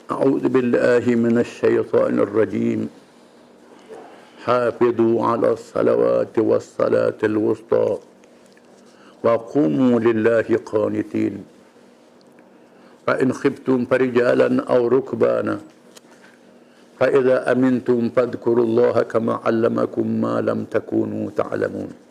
أعوذ بالله من الشيطان الرجيم حافظوا على الصلوات والصلاة الوسطى وقوموا لله قانتين فإن خفتم فرجالا أو ركبانا فإذا أمنتم فاذكروا الله كما علمكم ما لم تكونوا تعلمون.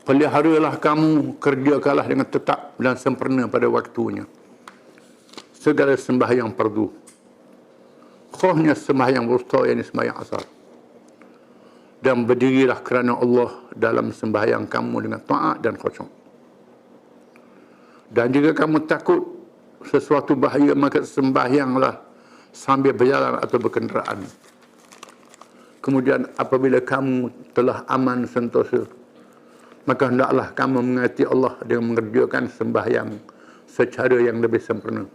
Peliharalah kamu, kerjakanlah dengan tetap dan sempurna pada waktunya segala sembahyang fardu, khususnya sembahyang wusta, yakni sembahyang asar, dan berdirilah kerana Allah dalam sembahyang kamu dengan taat dan khusyuk. Dan jika kamu takut sesuatu bahaya, maka sembahyanglah sambil berjalan atau berkenderaan. Kemudian apabila kamu telah aman sentosa, maka hendaklah kamu mengasihi Allah dengan mengerjakan sembahyang secara yang lebih sempurna,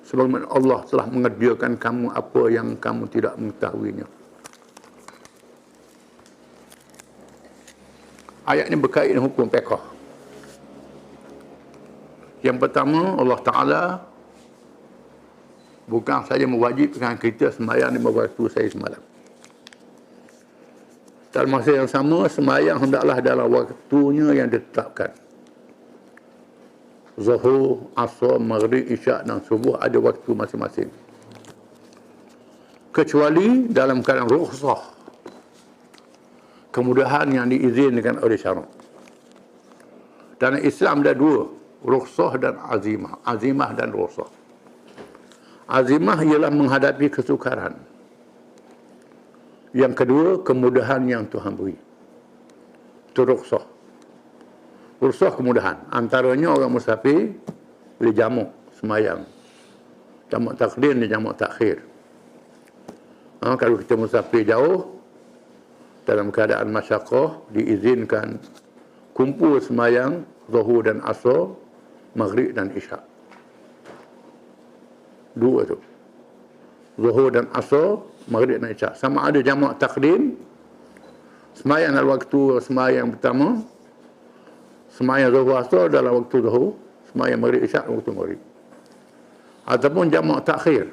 sebagaimana Allah telah mengerjakan kamu apa yang kamu tidak mengetahuinya. Ayat ini berkait dengan hukum fiqh. Yang pertama, Allah Ta'ala bukan saja mewajibkan kita sembahyang 5 waktu saya semalam. Dalam masa yang sama, sembahyang hendaklah dalam waktunya yang ditetapkan. Zuhur, Asar, Maghrib, Isyak dan Subuh ada waktu masing-masing. Kecuali dalam keadaan rukhsah, kemudahan yang diizinkan oleh syarak. Dan Islam ada dua, rukhsah dan azimah. Azimah dan rukhsah. Azimah ialah menghadapi kesukaran. Yang kedua, kemudahan yang Tuhan beri. Itu rukhsah. Rukhsah kemudahan. Antaranya orang musafir boleh jamak semayang. Jamak takdim dan jamak takhir. Kalau kita musafir jauh, dalam keadaan masyaqqah, diizinkan kumpul semayang Zuhur dan Asar, Maghrib dan Isyak. Dua tu. Zuhur dan Asar, Maghrib dan Isyak. Sama ada jamak takdim, semayang dalam waktu semayang pertama, semayang Zuhur Asar dalam waktu Zuhur, semayang Maghrib Isyak dalam waktu Maghrib. Ataupun jamak takhir,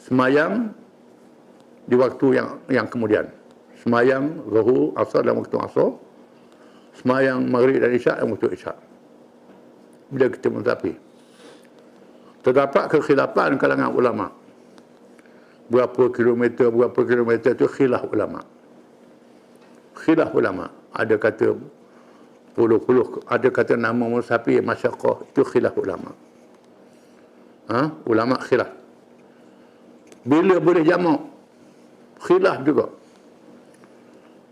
semayang di waktu yang kemudian. Semayang Zuhur Asar dalam waktu Asar, semayang Maghrib dan Isyak dalam waktu Isyak. Bila kita musafir, terdapat kekhilafan kalangan ulama. Berapa kilometer itu khilaf ulama. Khilaf ulama. Ada kata puluh-puluh, ada kata nama musafir masyaqqah, itu khilaf ulama. Ulama khilaf. Bila boleh jamak? Khilaf juga.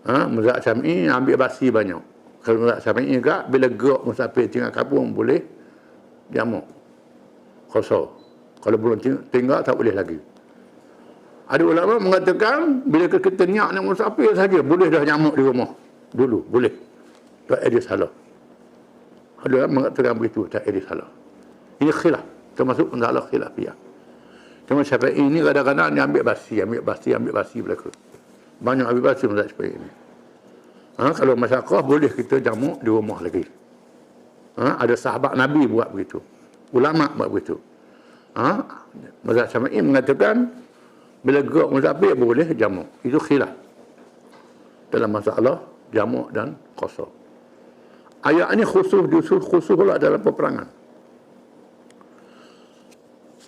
Mazhab Syafi'i ambil basi banyak. Kalau mazhab Syafi'i juga, bila gerak musafir tinggal kampung boleh jamak. Qasar. Kalau belum tinggal tak boleh lagi. Ada ulama mengatakan bila kita niat nak musafir saja boleh dah jamak di rumah. Dulu boleh. Tak ada salah. Ada orang mengatakan begitu, tak ada salah. Ini khilaf, termasuk masalah khilafiyah. Cuma Syafi'i ini kadang-kadang dia ambil basi belaka. Banyak ambil basi mazhab Syafi'i ini. Kalau masyaqqah boleh kita jamak di rumah lagi. Ada sahabat Nabi buat begitu. Ulama buat begitu. Mazhab Syafi'i mengatakan bila gerak musafir boleh jamak. Itu khilaf dalam masalah jamak dan qasar. Ayat ini khusus pula dalam peperangan.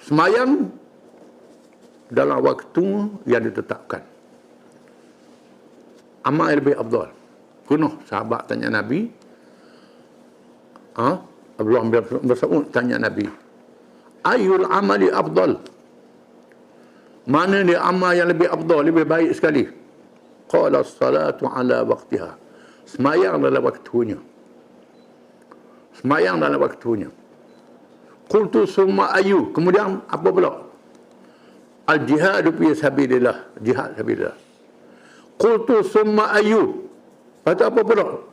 Semayang dalam waktu yang ditetapkan. Amal lebih afdal. Kuno sahabat tanya Nabi. Abdullah bin Mas'ud tanya Nabi, ayul amali afdal? Mana dia amal yang lebih afdal, lebih baik sekali? Qala as-salatu ala waqtiha. Semayang dalam waktunya. Semayang dalam waktunya. Qultu summa ayu. Kemudian apa pula? Al-jihadu fi sabilillah. Jihad sabilillah. Qultu summa ayu. Lepas apa pula?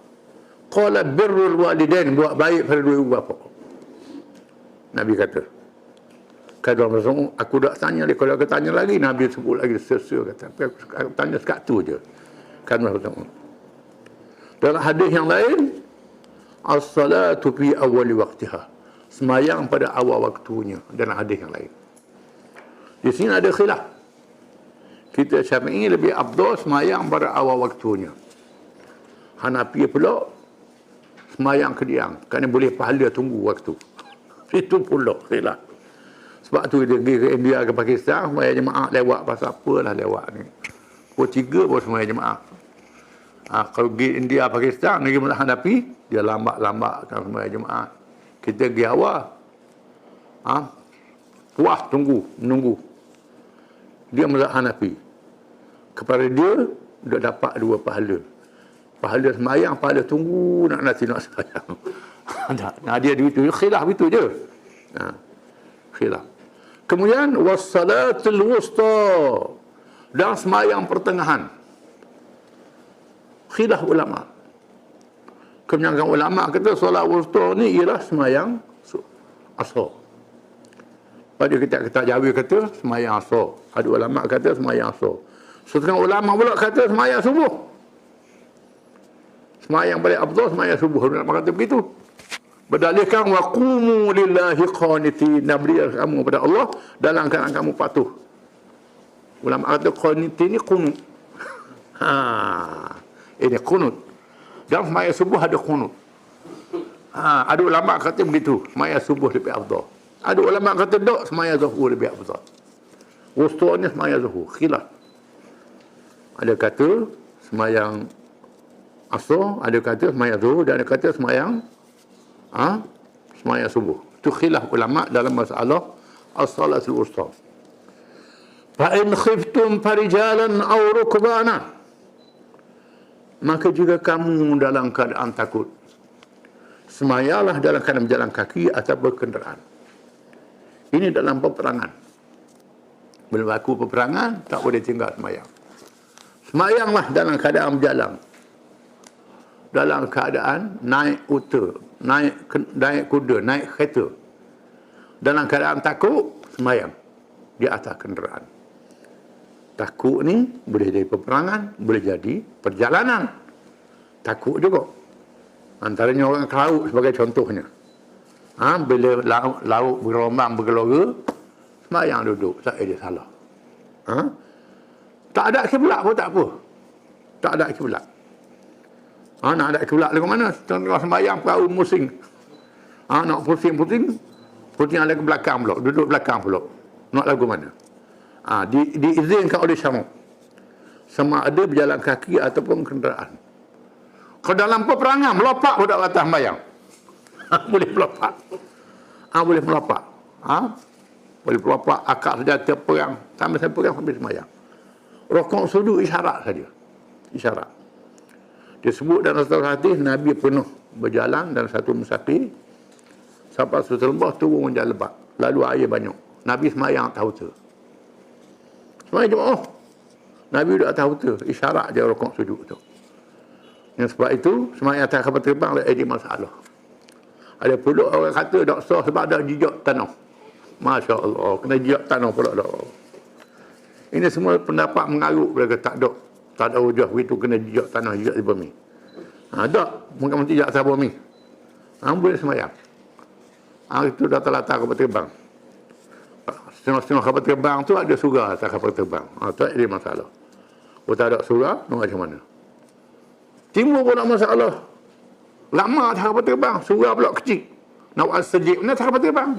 Qala birrul walidain. Buat baik pada dua ibu bapa. Nabi kata. Kalau aku tak tanya dia, kalau aku tanya lagi, Nabi sebut lagi sesuatu kata. Tapi aku tanya sekat tu je. Kan Dalam hadis yang lain, as-salatu fi awwali waqtiha. Semayang pada awal waktunya, dalam hadis yang lain. Di sini ada khilaf. Kita Syafi'i lebih afdal semayang pada awal waktunya. Hanafi pula semayang kediang, kerana boleh pahala tunggu waktu. Itu pula khilaf. Sebab tu dia pergi ke India, ke Pakistan, semayang jemaah lewat pasal apalah lewat ni. Pukul 3 baru semayang jemaah. Kalau pergi India, Pakistan, negeri mazhab Hanafi, dia lambat-lambatkan semayang jemaah. Kita pergi awal. Puas menunggu. Dia mazhab Hanafi. Kepada dia dapat 2 pahala. Pahala semayang, pahala tunggu nak semayang. Nah, dia itu khilaf itu je. Khilaf. Kemudian wassalatul wusta, dan semayang pertengahan. Khilaf ulama. Kebanyakan ulama kata solat wusta ni ialah semayang asar. Pada kita Jawi kata semayang asar. Ada ulama kata semayang asar. Setengah ulama pula kata semayang subuh. Semayang paling afdal semayang subuh. Ulama kata begitu. Berdalilkan wa qumu lillahi qanitin, berilah kamu kepada Allah dalam keadaan kamu patuh. Ulama kata qanitin ni qunut. Ini qunut. Dalam semayang subuh ada qunut. Ada ulama kata begitu, semayang subuh lebih afdal. Ada ulama kata tak, semayang zuhur lebih afdal. Wusta ni semayang zuhur, khilaf. Ada kata semayang asar, ada kata semayang zuhur, dan ada kata semayang subuh. Itu khilaf ulama dalam masalah as-salatul wusta. Fa in khiftum farijalan aw rukbana, maka jika kamu dalam keadaan takut, semayalah dalam keadaan berjalan kaki atau berkenderaan. Ini dalam peperangan. Bila berlaku peperangan, tak boleh tinggal semayang. Semayanglah dalam keadaan berjalan, dalam keadaan naik unta, naik kuda, naik kereta. Dalam keadaan takut, semayang di atas kenderaan. Takut ni boleh jadi peperangan, boleh jadi perjalanan. Takut juga. Antaranya orang ke laut sebagai contohnya. Bila laut berombang bergelora, semayang duduk, tak ada salah. Tak ada kiblat pun tak apa. Tak ada kiblat. Nak ada kiblat lagu mana? Tengah sembahyang perahu musing. Nak pusing ada ke belakang pula, duduk belakang pula. Nak lagu mana? Diizinkan oleh syarak. Sama ada berjalan kaki ataupun kenderaan. Kalau dalam peperangan, melompat pun tak batas sembahyang. Boleh melompat. Boleh melompat. Boleh melompat, akak senjata perang. Sampai perang, sampai sembahyang. Rokok sudut isyarat saja. Isyarat. Disebut dalam satu hadis, Nabi pernah berjalan dalam satu musafir, sampai satu lembah turun hujan lebat, lalu air banyak. Nabi semayang atas huta. Semayang jemaah. Nabi duduk atas huta, isyarat je rokok sudut tu. Yang sebab itu semayang atas kapal terbang ada masalah. Ada pula orang kata tak sah sebab ada jejak tanah. Masya Allah, kena jejak tanah pula dah. Ini semua pendapat mengarut mereka tak ada hujah begitu kena jejak tanah, jejak di bumi. Tak, mungkin jejak atas bumi. Boleh semayang. Itu data-data kapal terbang. Setengah-setengah kapal terbang tu ada surah atas kapal terbang. Tak ada masalah. Kalau tak ada surah, macam mana? Timbul pula masalah. Lama atas kapal terbang, surah pula kecil. Nak buat sejik, mana atas kapal terbang?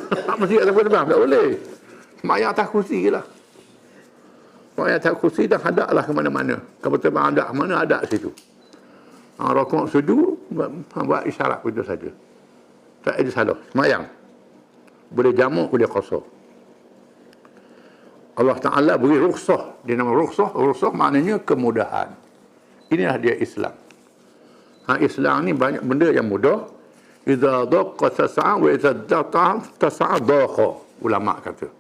Tak mesti atas kapal terbang, tak boleh. Semayang atas kursi je lah. Semayang atas kursi dah hadap lah ke mana-mana. Kapal terbang hadap, mana hadap situ. Rokok sujud, buat isyarat begitu saja. Tak ada salah. Semayang. Boleh jamak, boleh qasar. Allah Ta'ala beri rukhsah. Dia nama rukhsah. Rukhsah maknanya kemudahan. Inilah dia Islam. Islam ni banyak benda yang mudah. Iza daqqa tasa'a wa iza daqqa tasa'a daqqa. Ulama kata.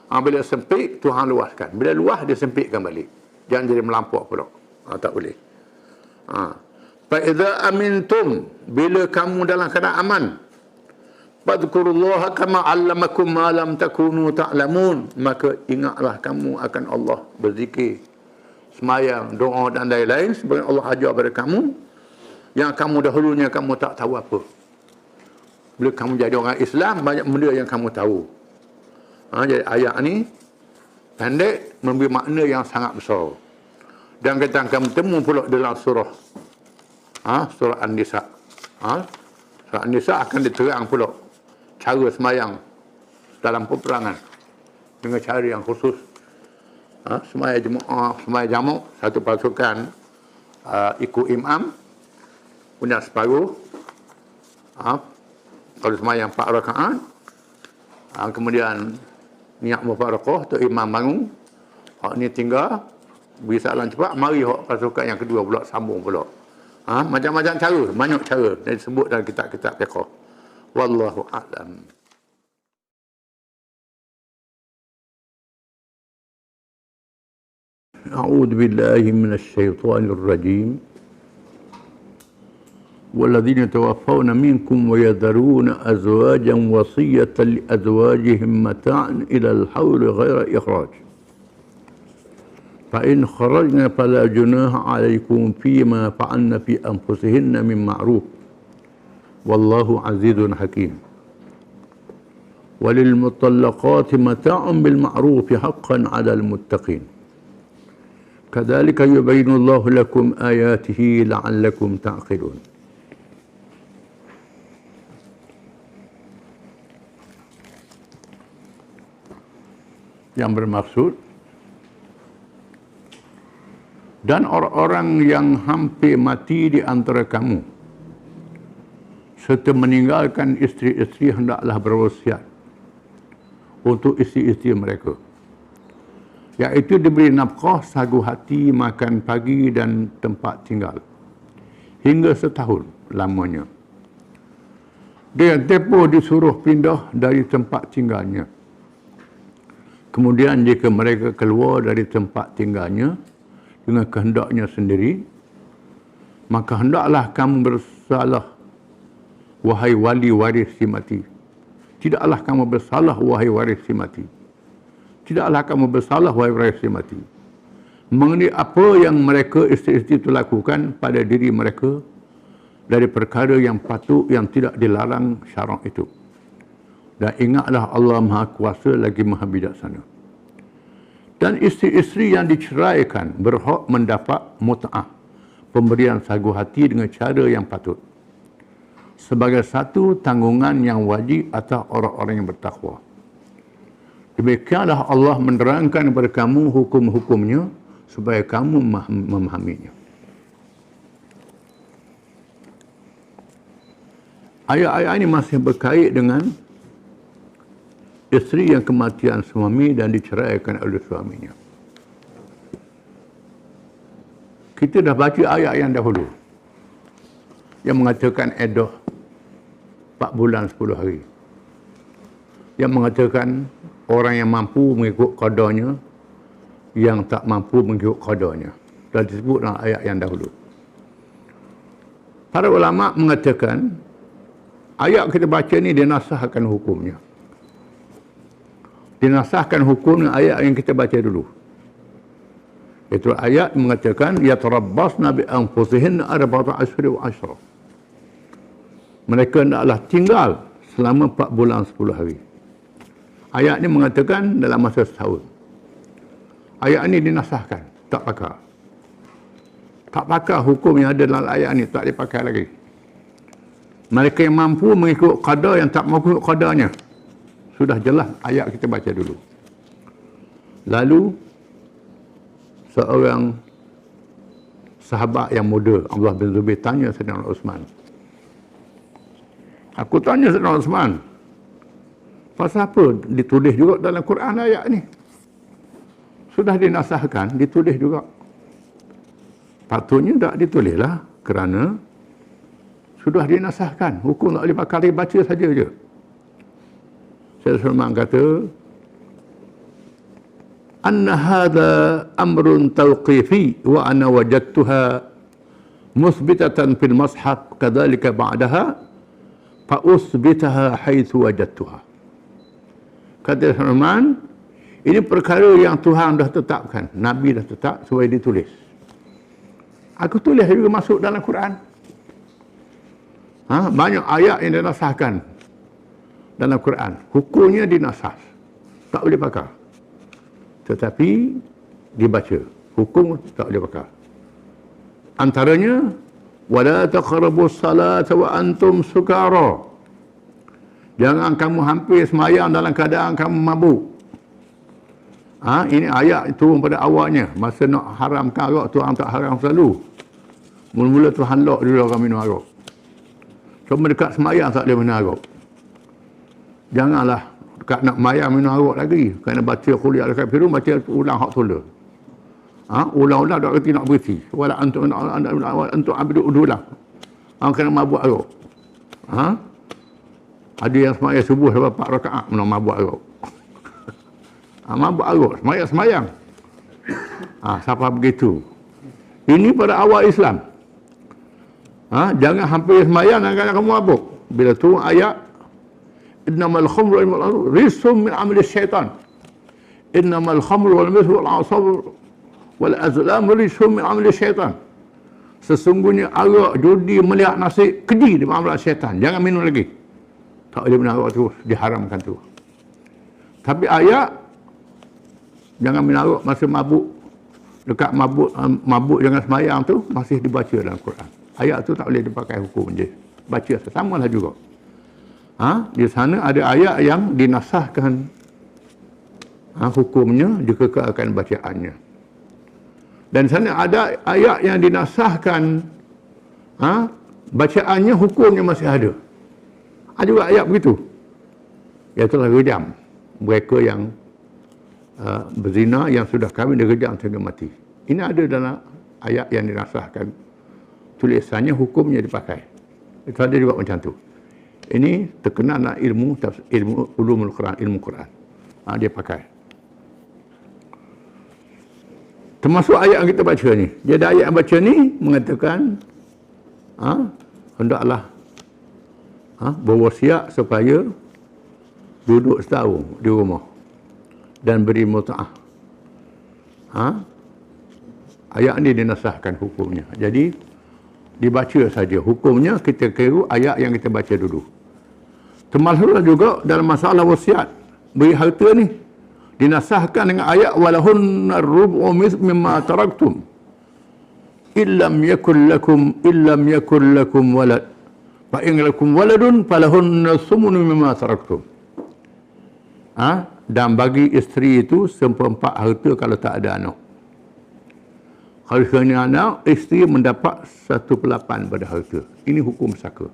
Bila sempit, Tuhan luaskan. Bila luas, dia sempitkan balik. Jangan jadi melampau pula. Tak boleh. Fa'idha amintum. Bila kamu dalam keadaan aman. Fadhkurullaha kama 'allamakum ma lam takunu ta'lamun. Maka ingatlah kamu akan Allah berzikir semayang, doa dan lain-lain sebenarnya Allah ajar pada kamu yang kamu dahulunya kamu tak tahu apa. Bila kamu jadi orang Islam, banyak benda yang kamu tahu. Jadi ayat ni pendek memberi makna yang sangat besar. Dan kita akan bertemu pula dalam surah surah An-Nisa. Surah An-Nisa akan diterang pula cara semayang dalam peperangan dengan cara yang khusus. Semayang jemaah, semayang jamak, satu pasukan ikut imam punya separuh. Kalau semayang 4 rakaat, kemudian niat mufarakah tu imam bangun, hak ni tinggal beri salam cepat, mari hak pasukan yang kedua pula sambung pula. Macam-macam cara, banyak cara yang disebut dalam kitab-kitab fiqh. Wallahu a'lam. A'udzu billahi minasy syaithanir rajim. والذين يتوفون منكم ويذرون أزواجا وصية لأزواجهم متاعا إلى الحول غير إخراج فإن خرجنا فلا جناح عليكم فيما فعلن في أنفسهن من معروف والله عزيز حكيم وللمطلقات متاع بالمعروف حقا على المتقين كذلك يبين الله لكم آياته لعلكم تعقلون. Yang bermaksud, dan orang-orang yang hampir mati di antara kamu serta meninggalkan isteri-isteri hendaklah berwasiat untuk isteri-isteri mereka, iaitu diberi nafkah, sagu hati, makan pagi dan tempat tinggal hingga setahun lamanya. Dia tempoh disuruh pindah dari tempat tinggalnya. Kemudian jika mereka keluar dari tempat tinggalnya dengan kehendaknya sendiri, maka hendaklah kamu bersalah, wahai wali waris si mati. Tidaklah kamu bersalah, wahai waris si mati. Tidaklah kamu bersalah, wahai waris si mati, mengenai apa yang mereka isteri-isteri itu lakukan pada diri mereka dari perkara yang patut yang tidak dilarang syarak itu. Dan ingatlah Allah Maha Kuasa lagi Maha Bijaksana. Dan isteri-isteri yang diceraikan berhak mendapat mut'ah, pemberian sagu hati dengan cara yang patut, sebagai satu tanggungan yang wajib atas orang-orang yang bertakwa. Demikianlah Allah menerangkan kepada kamu hukum-hukumnya supaya kamu memahaminya. Ayat-ayat ini masih berkait dengan isteri yang kematian suami dan diceraikan oleh suaminya. Kita dah baca ayat yang dahulu yang mengatakan iddah 4 bulan 10 hari. Yang mengatakan orang yang mampu mengikut qadarnya, yang tak mampu mengikut qadarnya. Dah disebut dalam ayat yang dahulu. Para ulama mengatakan ayat kita baca ni dinasahkan hukumnya. Dinasahkan hukum ayat yang kita baca dulu. Itu ayat mengatakan yatarabbasna bi anfusihinna arba'ata ashhur wa ashra. Mereka hendaklah tinggal selama 4 bulan 10 hari. Ayat ini mengatakan dalam masa setahun. Ayat ini dinasahkan, tak pakar. Tak pakar hukum yang ada dalam ayat ini, tak dipakai lagi. Mereka yang mampu mengikut qadar, yang tak mampu mengikut qadarnya. Sudah jelas ayat kita baca dulu. Lalu seorang sahabat yang muda, Abdullah bin Zubair, tanya Sayyidina Uthman. Aku tanya Sayyidina Uthman, pasal apa ditulis juga dalam Quran ayat ni? Sudah dinasahkan, ditulis juga. Patutnya tak ditulislah, kerana sudah dinasahkan. Hukum tak boleh pakai, baca saja je. Sayyidina Sulaiman kata, anna hadha amrun tawqifi wa ana wajadtuha musbitatan fil mashaf kadzalika ba'daha fa usbitaha haitsu wajadtuha. Kata Sulaiman, Ini perkara yang Tuhan dah tetapkan, Nabi dah tetap supaya ditulis. Aku tulis juga masuk dalam Quran. Banyak ayat yang dinasahkan dalam Quran. Hukumnya dinasah. Tak boleh pakai. Tetapi dibaca. Hukum tak boleh pakai. Antaranya, wala taqrabus salata wa antum sukara. Jangan kamu hampir semayang dalam keadaan kamu mabuk. Ini ayat turun pada awalnya. Masa nak haramkan arak, Tuhan tak haram selalu. Mula-mula Tuhan lock dulu orang minum arak. Cuma dekat semayang tak boleh minum arak. Janganlah dekat nak mayang minum arak lagi. Kena baca kuliah al-kafirun, baca ulang hak tula. Ulang-ulang tak kerti nak berhenti. Wala antum abdu udulah. Kena mabuk arak. Ada yang semayang subuh sampai 4 rakaat minum mabuk arak. Mabuk arak, semayang. Siapa begitu? Ini pada awal Islam. Jangan hampir semayang dan kamu mabuk. Bila turun ayat, innamal khamru wal maisir rijsun min amali syaitan. Innamal khamru wal maisir wal ansab wal azlam rijsun min amali syaitan. Sesungguhnya arak, judi, melihat nasib, keji di amalan syaitan. Jangan minum lagi. Tak boleh minum arak terus, diharamkan tu. Tapi ayat, jangan minum arak masa mabuk. Dekat mabuk jangan semayang tu masih dibaca dalam Quran. Ayat tu tak boleh dipakai hukum je. Baca sesamalah juga. Di sana ada ayat yang dinasahkan hukumnya, dikekalkan bacaannya. Dan sana ada ayat yang dinasahkan bacaannya, hukumnya masih ada. Ada juga ayat begitu. Iaitulah rejam. Mereka yang berzina, yang sudah kahwin, direjam sehingga mati. Ini ada dalam ayat yang dinasahkan. Tulisannya, hukumnya dipakai. Itu ada juga macam tu. Ini terkenal dalam ilmu ulumul Quran, ilmu Quran. Dia pakai. Termasuk ayat yang kita baca ni. Jadi ayat yang baca ni mengatakan hendaklah berwasiat supaya duduk setahun di rumah dan beri mut'ah. Ayat ni dinasahkan hukumnya. Jadi dibaca saja. Hukumnya kita kira ayat yang kita baca dulu. Termasuklah juga dalam masalah wasiat. Beri harta ni dinasahkan dengan ayat walahunna ar-rubu mimma taraktum illam yakul lakum walad fa in lakum waladun falahunna sumunu mimma taraktum. Dan bagi isteri itu seperempat harta kalau tak ada anak. Kalau sekiranya anak, isteri mendapat 1/8 pada harta. Ini hukum saka.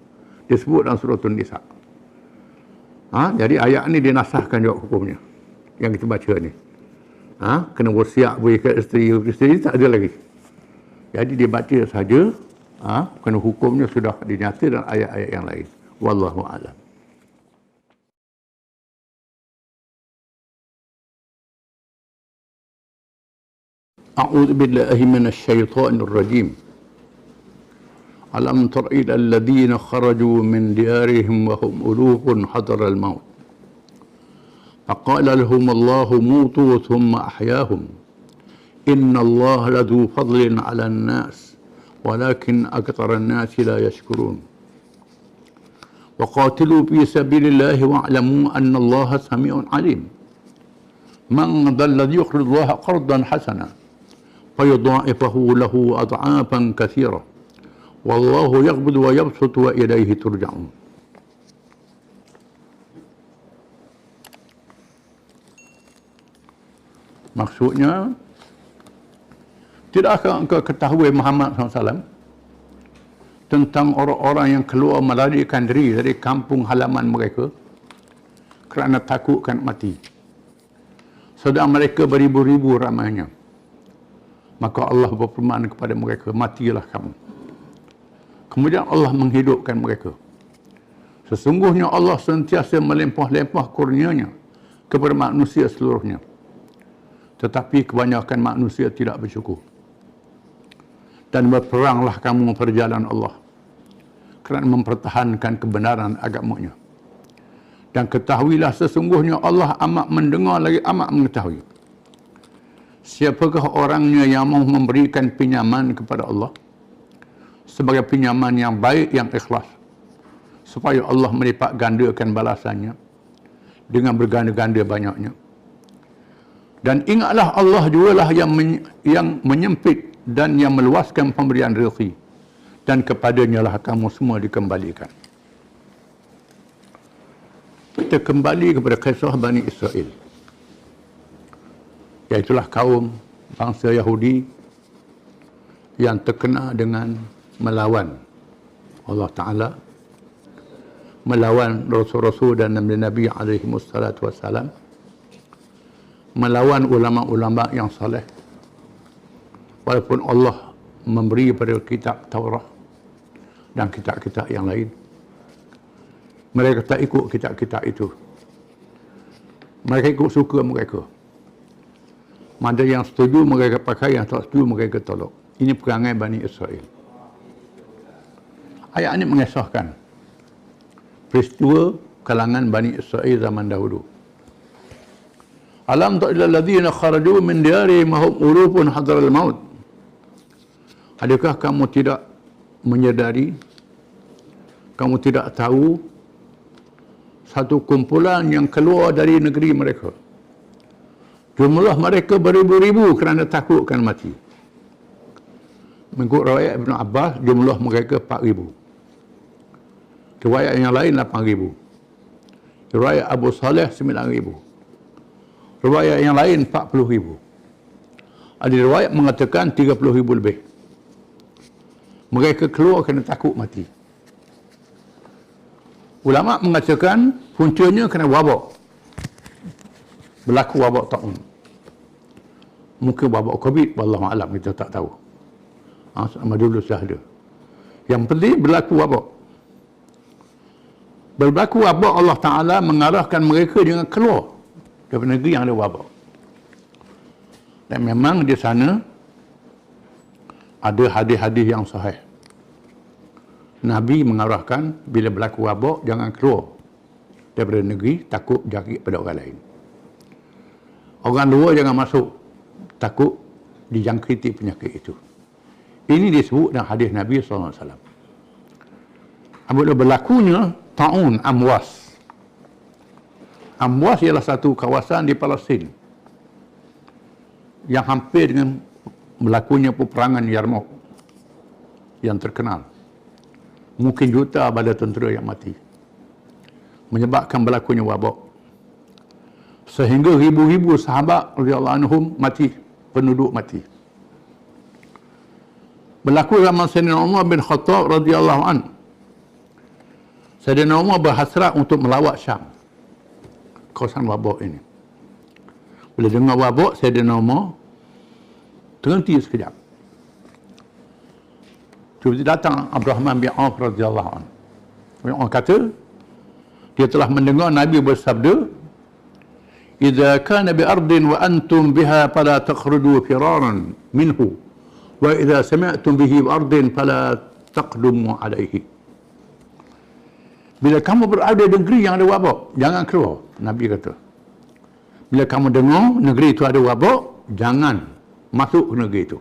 Disebut dalam surah An-Nisa. Jadi ayat ni dinasahkan juga hukumnya. Yang kita baca ni. Kena wasiat beri ke isteri tak ada lagi. Jadi dia baca saja. Kerana hukumnya sudah dinyata dalam ayat-ayat yang lain. Wallahu a'lam. أعوذ بالله من الشيطان الرجيم ألم تر إلى الذين خرجوا من ديارهم وهم ألوف حذر الموت فقال لهم الله موتوا ثم أحياهم إن الله لذو فضل على الناس ولكن أكثر الناس لا يشكرون وقاتلوا في سبيل الله واعلموا أن الله سميع عليم من ذا الذي يقرض الله قرضا حسنا فيضاعفه له أضعافا كثيرة والله يقبض ويبسط وإليه ترجعون. Maksudnya, tidakkah engkau ketahui Muhammad SAW tentang orang-orang yang keluar melarikan diri dari kampung halaman mereka kerana takutkan mati, sedang mereka beribu-ribu ramainya. Maka Allah berfirman kepada mereka, matilah kamu. Kemudian Allah menghidupkan mereka. Sesungguhnya Allah sentiasa melimpah-limpah kurnianya kepada manusia seluruhnya. Tetapi kebanyakan manusia tidak bersyukur. Dan berperanglah kamu perjalanan Allah kerana mempertahankan kebenaran agamanya. Dan ketahuilah sesungguhnya Allah amat mendengar lagi amat mengetahui. Siapakah orangnya yang mau memberikan pinjaman kepada Allah sebagai pinjaman yang baik, yang ikhlas, supaya Allah melipat gandakan balasannya dengan berganda-ganda banyaknya. Dan ingatlah Allah jugalah yang menyempit dan yang meluaskan pemberian rezeki, dan kepadanya lah kamu semua dikembalikan. Kita kembali kepada kisah Bani Israel, iaitulah kaum bangsa Yahudi yang terkena dengan melawan Allah Ta'ala, melawan Rasul-Rasul dan Nabi-Nabi alaihi wassalatu wassalam, melawan ulama-ulama yang saleh, walaupun Allah memberi pada kitab Taurat dan kitab-kitab yang lain. Mereka tak ikut kitab-kitab itu. Mereka ikut suka mereka. Mana yang setuju mereka pakai, yang tak setuju mereka tolak. Ini perangai Bani Israel. Ayat ini mengisahkan peristiwa kalangan Bani Israel zaman dahulu. Alam ta'ila alladhina kharaju min diyarihim wa hum ulufun hadral maut. Adakah kamu tidak menyadari, kamu tidak tahu satu kumpulan yang keluar dari negeri mereka, jumlah mereka beribu-ribu kerana takutkan mati. Mengikut riwayat Ibn Abbas, jumlah mereka 4,000. Riwayat yang lain 8,000. Riwayat Abu Saleh 9,000. Riwayat yang lain 40,000. Ada riwayat mengatakan 30,000 lebih. Mereka keluar kerana takut mati. Ulama mengatakan puncanya kerana wabak. Berlaku wabak ta'un. Mungkin wabak COVID, wallahu a'lam, kita tak tahu. Sama dulu sahaja. Yang penting berlaku wabak. Berlaku wabak, Allah Ta'ala mengarahkan mereka dengan keluar dari negeri yang ada wabak. Dan memang di sana ada hadis-hadis yang sahih. Nabi mengarahkan bila berlaku wabak jangan keluar daripada negeri, takut jangkit pada orang lain. Orang luar jangan masuk, takut dijangkiti penyakit itu. Ini disebut dalam hadis Nabi SAW. Apabila berlakunya ta'un Amwas. Amwas ialah satu kawasan di Palestin yang hampir dengan berlakunya peperangan Yarmouk yang terkenal. Mungkin juta bala tentera yang mati. Menyebabkan berlakunya wabak. Sehingga ribu-ribu sahabat radhiyallahu anhum mati, penduduk mati. Berlaku zaman Sayyidina Umar bin Khattab radhiyallahu anhu. Sayyidina Umar berhasrat untuk melawat Syam, kawasan wabak ini. Bila dengar wabak, Sayyidina Umar terhenti sekejap. Tiba-tiba datang Abdurrahman bin Auf radhiyallahu anhu. Orang kata dia telah mendengar Nabi bersabda, "Idza kana bi ardin wa antum biha fala takhruju firaran minhu, wa idza sami'tum bihi bi ardin fala taqdumu alaihi." Bila kamu berada di negeri yang ada wabak, jangan keluar, Nabi kata. Bila kamu dengar negeri itu ada wabak, jangan masuk ke negeri itu.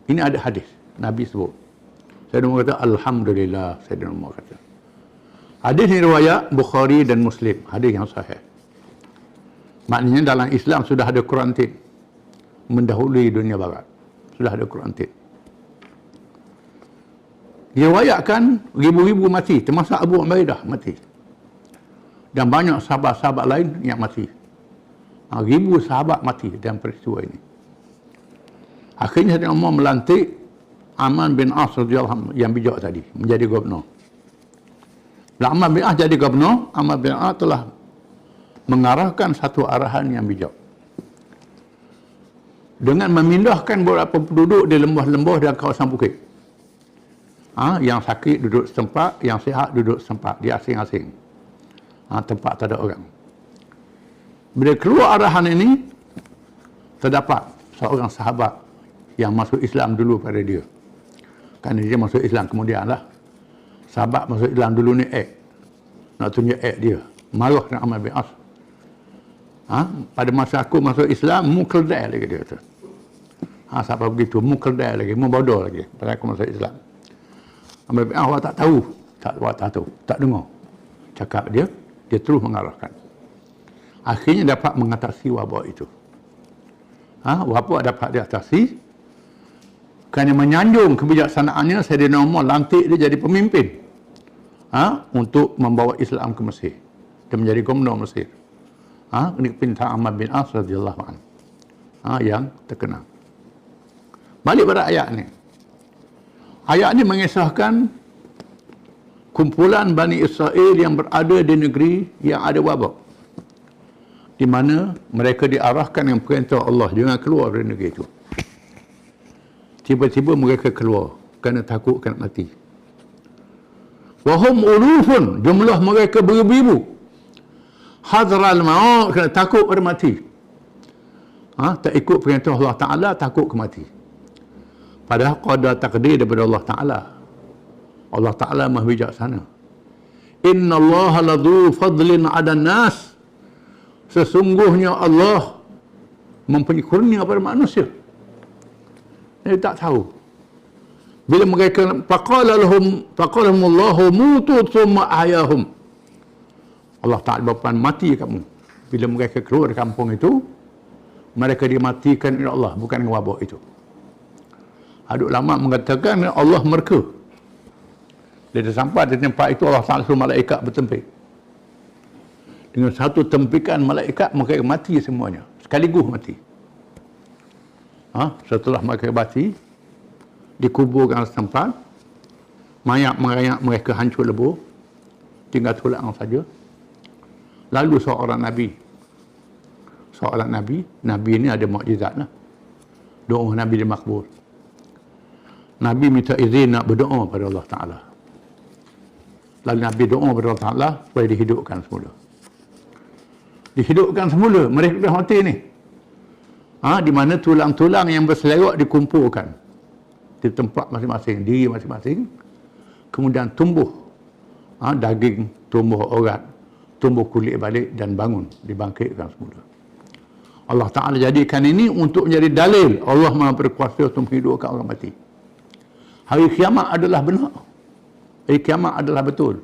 Ini ada hadis Nabi sebut. Sayyidina Umar kata, Alhamdulillah, Sayyidina Umar kata. Hadis ini riwayat Bukhari dan Muslim, hadis yang sahih. Maknanya dalam Islam sudah ada kuarantin, mendahului dunia barat. Sudah ada kuarantin. Diriwayatkan ribu-ribu mati, termasuk Abu Ubaidah mati. Dan banyak sahabat-sahabat lain yang mati. Ribu sahabat mati dalam peristiwa ini. Akhirnya Sayyidina Umar melantik Amr bin As radhiyallahu anhu yang bijak tadi menjadi gubernur. Bila Amr bin As jadi gubernur, Amr bin As telah mengarahkan satu arahan yang bijak. Dengan memindahkan beberapa penduduk di lembah-lembah dan kawasan bukit. Yang sakit duduk setempat, yang sihat duduk setempat, di asing-asing. Tempat tak ada orang. Bila keluar arahan ini, terdapat seorang sahabat yang masuk Islam dulu pada dia. Kerana dia masuk Islam kemudian lah. Sahabat masuk Islam dulu ni nak tunjuk dia. Marah dengan Amr bin As. Pada masa aku masuk Islam, mu keldai lagi dia kata. Sampai begitu, mu keldai lagi, mu bodoh lagi pada aku masuk Islam. Amr bin As awak tak tahu. Tak dengar. Cakap dia terus mengarahkan. Akhirnya dapat mengatasi wabak itu. Wabak dapat diatasi kerana menyanjung kebijaksanaannya, Sayyidina Umar lantik dia jadi pemimpin untuk membawa Islam ke Mesir dan menjadi gubernur Mesir. Ini perintah Amr bin As radhiyallahu anhu yang terkenal. Balik pada ayat ni. Ayat ni mengisahkan kumpulan Bani Israel yang berada di negeri yang ada wabak, di mana mereka diarahkan dengan perintah Allah jangan keluar dari negeri itu. Tiba-tiba mereka keluar kerana takut kena mati. Wahum ulufun, jumlah mereka beribu-ribu. Hadral maut, kena takut pada mati. Tak ikut perintah Allah Ta'ala, takut ke mati. Padahal qada takdir daripada Allah Ta'ala. Allah Ta'ala maha bijaksana. Inna Allah ladhu fadlin ala nas. Sesungguhnya Allah mempunyai kurnia pada manusia. Dia tak tahu. Bila mereka faqala lahum Allahu mutu thumma ahyahum. Allah Ta'ala berfirman, mati kamu. Bila mereka keluar dari kampung itu, mereka dimatikan oleh Allah, bukan dengan wabak itu. Ada ulama mengatakan Allah murka. Dia sampai di tempat itu, Allah Ta'ala suruh malaikat bertempik. Dengan satu tempikan malaikat, mereka mati semuanya. Sekaligus mati. Setelah mereka mati, dikuburkan setempat, mayat mereka hancur lebur, tinggal tulang saja. Lalu seorang Nabi, Nabi ini ada mukjizat lah. Doa Nabi dimakbul. Nabi minta izin nak berdoa pada Allah Ta'ala. Lalu Nabi doa pada Allah Ta'ala supaya dihidupkan semula. Dihidupkan semula, mereka dah mati ni. Di mana tulang-tulang yang berselerak dikumpulkan di tempat masing-masing, diri masing-masing. Kemudian tumbuh daging, tumbuh urat, tumbuh kulit balik dan bangun, dibangkitkan semula. Allah Ta'ala jadikan ini untuk menjadi dalil Allah Maha berkuasa untuk menghidupkan orang mati. Hari kiamat adalah benar. Hari kiamat adalah betul.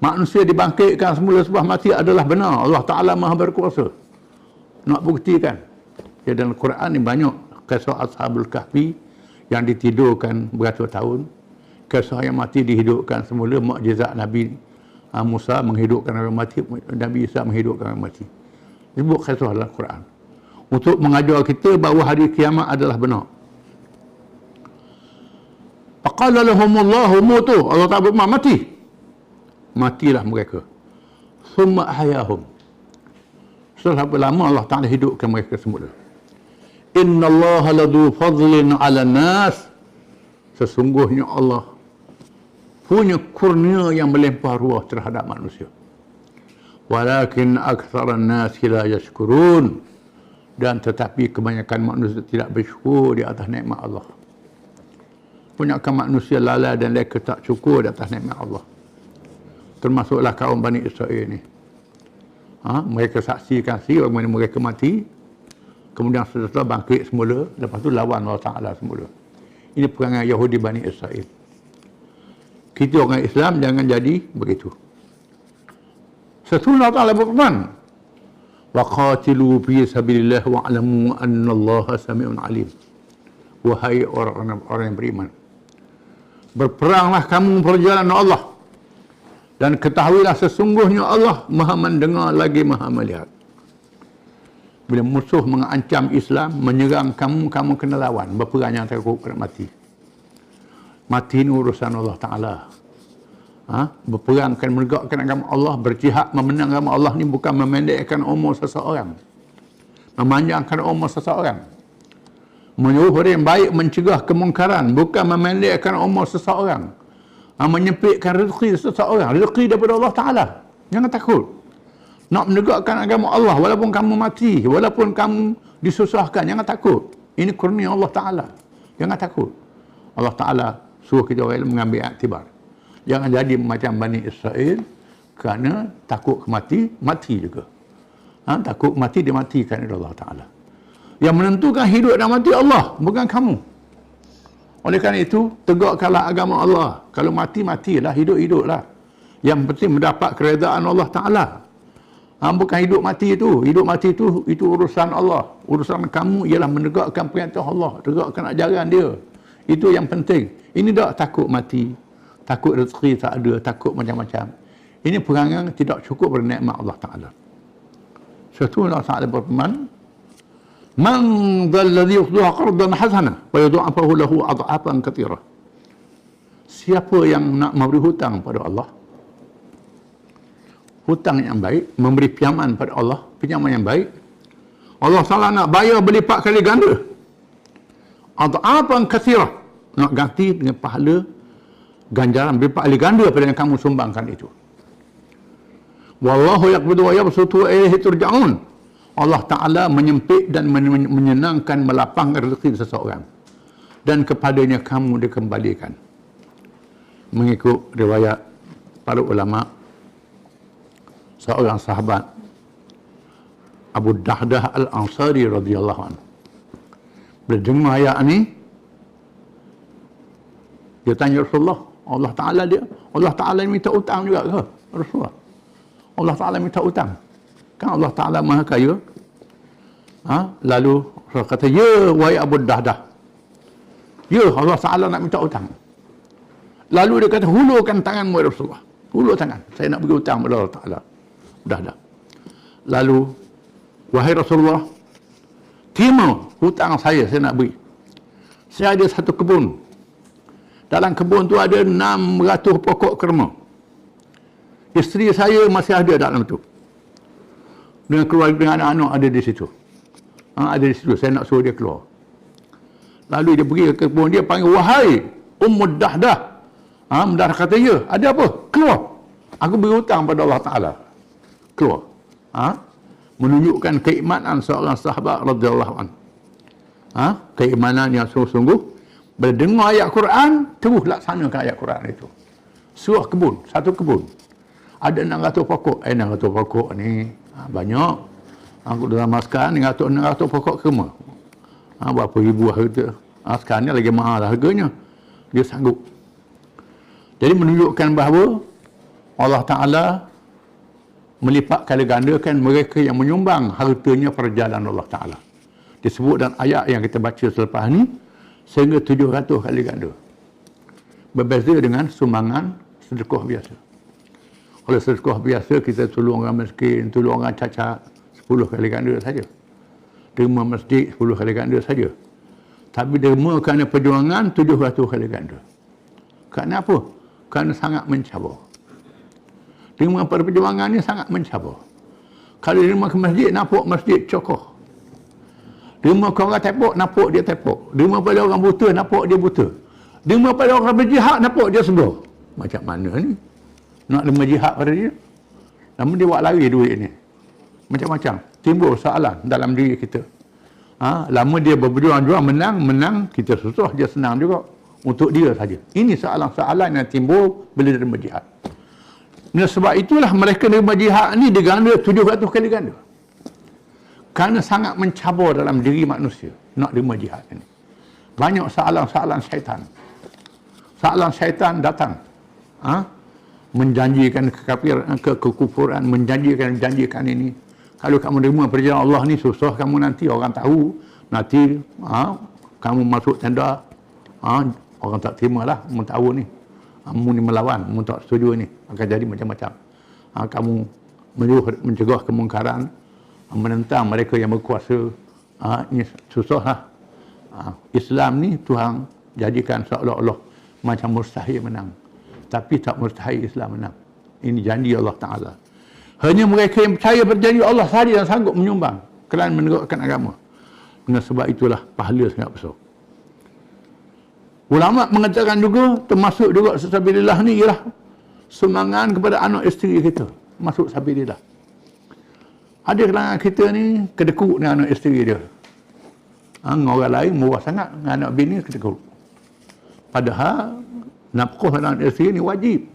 Manusia dibangkitkan semula sebab mati adalah benar. Allah Ta'ala Maha berkuasa. Nak buktikan. Ya, dalam Quran ni banyak kisah Ashabul Kahfi yang ditidurkan beratus tahun. Kisah yang mati dihidupkan semula. Mukjizat Nabi Musa menghidupkan orang mati. Nabi Isa menghidupkan orang mati. Sebut kisah dalam Quran. Untuk mengajar kita bahawa hari kiamat adalah benar. Faqala lahumullahu mutu. Allah Ta'ala berfirman, mati. Matilah mereka. Summa ahyahum. Setelah lama Allah Ta'ala hidupkan mereka semula. Inna Allah ladu fadlin ala nas. Sesungguhnya Allah punya kurnia yang melimpah ruah terhadap manusia. Walakin aktsaran nas la yashkurun. Dan tetapi kebanyakan manusia tidak bersyukur di atas nikmat Allah. Kebanyakan manusia lalai dan mereka tak syukur di atas nikmat Allah. Termasuklah kaum Bani Israel ni. Mereka saksikan bagaimana mereka mati, kemudian setelah bangkit semula, lepas tu lawan Allah Ta'ala semula. Ini perangai Yahudi Bani Israel. Kita orang Islam jangan jadi begitu. Sesudah Allah Ta'ala berfirman, وَقَاتِلُوا فِي سَبِيلِ اللَّهِ وَاعْلَمُوا أَنَّ اللَّهَ سَمِيعٌ عَلِيمٌ. Wahai orang yang beriman, berperanglah kamu perjalanan Allah, dan ketahuilah sesungguhnya Allah Maha mendengar lagi Maha melihat. Bila musuh mengancam Islam, menyerang kamu, kamu kena lawan. Berperang yang takut kena mati. Mati ini urusan Allah Ta'ala. Berperang kan menegakkan agama Allah, berjihad memenang agama Allah ni bukan memendekkan umur seseorang, memanjangkan umur seseorang. Menyuruh orang yang baik mencegah kemungkaran, bukan memendekkan umur seseorang. Menyempitkan rezeki seseorang, rezeki daripada Allah Ta'ala. Jangan takut. Nak menegakkan agama Allah, walaupun kamu mati, walaupun kamu disusahkan, jangan takut. Ini kurnia Allah Ta'ala. Jangan takut. Allah Ta'ala suruh kita orang mengambil iktibar. Jangan jadi macam Bani Israel. Kerana takut mati, mati juga. Takut mati, dia matikan oleh Allah Ta'ala. Yang menentukan hidup dan mati Allah, bukan kamu. Oleh kerana itu, tegakkanlah agama Allah. Kalau mati, matilah. Hidup, hiduplah. Yang penting mendapat keredaan Allah Ta'ala. Bukan hidup mati itu. Hidup mati itu urusan Allah. Urusan kamu ialah menegakkan perintah Allah. Tegakkan ajaran dia. Itu yang penting. Ini tak takut mati. Takut rezeki tak ada. Takut macam-macam. Ini perangan tidak cukup bernikmat Allah Ta'ala. Suatu Allah Ta'ala berfirman, "Man dzalladzi yuqdiru qardan hasana wa yudha'ifahu lahu adhafan katsira." Siapa yang nak memberi hutang pada Allah, hutang yang baik, memberi pinjaman pada Allah, pinjaman yang baik, Allah Ta'ala nak bayar berlipat kali ganda. Adhafan katsira, nak ganti dengan pahala ganjaran berlipat kali ganda pada yang kamu sumbangkan itu. Wallahu yaqbidu wa yabsutu wa ilaihi turja'un. Allah Ta'ala menyempit dan menyenangkan, melapangkan rezeki seseorang. Dan kepadanya kamu dikembalikan. Mengikut riwayat para ulama, seorang sahabat Abu Dahdah Al-Ansari radhiyallahu anhu, bila dengar ayat ni, dia tanya Rasulullah, Allah Ta'ala minta utang juga ke Rasulullah? Allah Ta'ala minta utang. Kan Allah Ta'ala maha kaya. Lalu Rasul kata, ya wahai Abu Dahdah, ya Allah Ta'ala nak minta utang. Lalu dia kata, hulurkan tanganmu ya Rasulullah. Hulur tangan, saya nak bagi utang kepada Allah Ta'ala. Dahdah. Lalu, wahai Rasulullah, terima hutang saya nak beri. Saya ada satu kebun. Dalam kebun tu ada 600 pokok kurma. Isteri saya masih ada dalam tu. Dengan keluarga, dengan anak-anak ada di situ. Ada di situ. Saya nak suruh dia keluar. Lalu dia pergi ke kebun dia, panggil, wahai Ummu Dahdah. Dahdah kata, ya, ada apa? Keluar. Aku beri hutang pada Allah Ta'ala. Keluar. Menunjukkan keimanan seorang sahabat radhiyallahu anhu. Keimanan yang sungguh-sungguh. Bila dengar ayat Quran, terus laksanakan ayat Quran itu. Surah kebun, satu kebun. Ada 600 pokok. 600 pokok ni banyak. Aku dalam sekarang 600 pokok kurma. Berapa ribu harga. Sekarang ni lagi mahal harganya. Dia sanggup. Jadi menunjukkan bahawa Allah Ta'ala melipat kali gandakan mereka yang menyumbang hartanya perjalanan Allah Ta'ala. Disebut dalam ayat yang kita baca selepas ni, sehingga 700 kali ganda. Berbeza dengan sumbangan sedekah biasa. Kalau sedekah biasa, kita tolong orang miskin, tolong orang cacat, 10 kali ganda saja. Derma masjid, 10 kali ganda saja. Tapi derma kerana perjuangan, 700 kali ganda. Kerana apa? Kerana sangat mencabar. Derma pada perjuangan ni sangat mencabar. Kalau derma ke masjid, nampak masjid cokoh. Derma ke orang tepuk, nampak dia tepuk. Derma pada orang buta, nampak dia buta. Derma pada orang berjihad, nampak dia sembuh. Macam mana ni? Nak derma jihad pada dia? Namun dia buat lari duit ni. Macam-macam. Timbul soalan dalam diri kita. Lama dia berjuang-juang, menang, kita susah, dia senang juga. Untuk dia saja. Ini soalan-soalan yang timbul bila derma jihad. Dan sebab itulah mereka derma jihad ni diganda 700 kali ganda. Kerana sangat mencabar dalam diri manusia nak derma jihad ini. Banyak soalan-soalan syaitan. Soalan syaitan datang. Menjanjikan kekafiran, kekufuran, menjanjikan ini. Kalau kamu derma perjalanan Allah ni, susah kamu nanti, orang tahu. Nanti kamu masuk tenda, orang tak terima lah, kamu tahu ni. Kamu ni melawan, kamu tak setuju ni. Akan jadi macam-macam. Kamu mencegah kemungkaran, menentang mereka yang berkuasa. Ini susah lah. Islam ni Tuhan jadikan seolah-olah macam mustahil menang. Tapi tak mustahil Islam menang. Ini janji Allah Ta'ala. Hanya mereka yang percaya berjanji Allah sahaja yang sanggup menyumbang kerana menegakkan agama. Dengan sebab itulah pahala sangat besar. Ulama mengatakan juga, termasuk juga sabilillah ni ialah sumbangan kepada anak isteri kita. Masuk sabilillah. Ada kalangan kita ni kedekut dengan anak isteri dia. Orang lain murah sangat dengan anak bini kedekut. Padahal nafkah anak isteri ni wajib.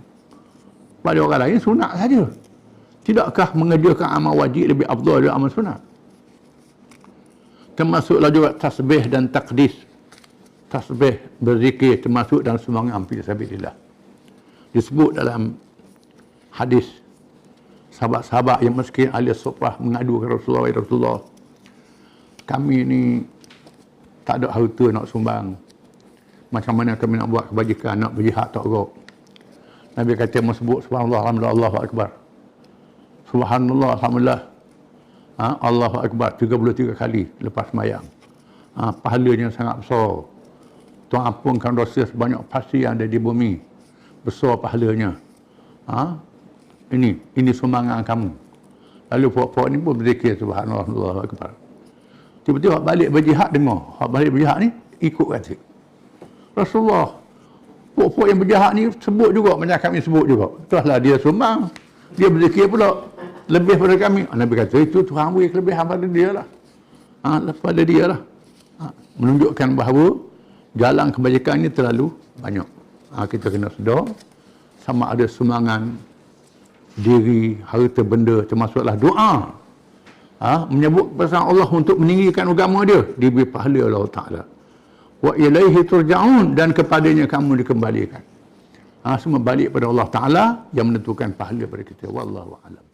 pada orang lain sunat saja. Tidakkah mengerjakan amal wajib lebih afdal daripada amal sunat? Termasuklah juga tasbih dan taqdis. Tasbih, berzikir termasuk dalam sumbangan fi sabilillah. Disebut dalam hadis sahabat-sahabat yang miskin ahli sufrah mengadu ke Rasulullah, "Ya Rasulullah, kami ni tak ada harta nak sumbang. Macam mana kami nak buat kebajikan, nak berjihad tak rok?" Nabi kata, "Sebut subhanallah, alhamdulillah, Allahu akbar. Subhanallah, alhamdulillah, Allahu akbar 33 kali lepas sembahyang. Pahalanya sangat besar. Tuhan ampunkan dosa sebanyak pasir yang ada di bumi. Besar pahalanya. Ini sumbangan kamu." Lalu puak-puak ni pun berzikir subhanallah, Allahu akbar. Tiba-tiba balik berjihad dengar. Hak balik berjihad ni ikut kata Rasulullah, puak-puak yang berjihad ni sebut juga macam kami sebut juga. Itulah dia sumbang. Dia berzikir pula lebih pada kami. Nabi kata, itu Tuhan beri kelebihan pada dia lah. Pada dia lah. Menunjukkan bahawa jalan kebajikan ini terlalu banyak. Kita kena sedar sama ada sumbangan diri, harta benda, termasuklah doa. Menyebut kepada Allah untuk meninggikan agama dia, diberi pahala Allah Ta'ala. Wa ilaihi turja'un, dan kepadanya kamu dikembalikan. Semua balik pada Allah Ta'ala yang menentukan pahala pada kita. Wallahu a'lam.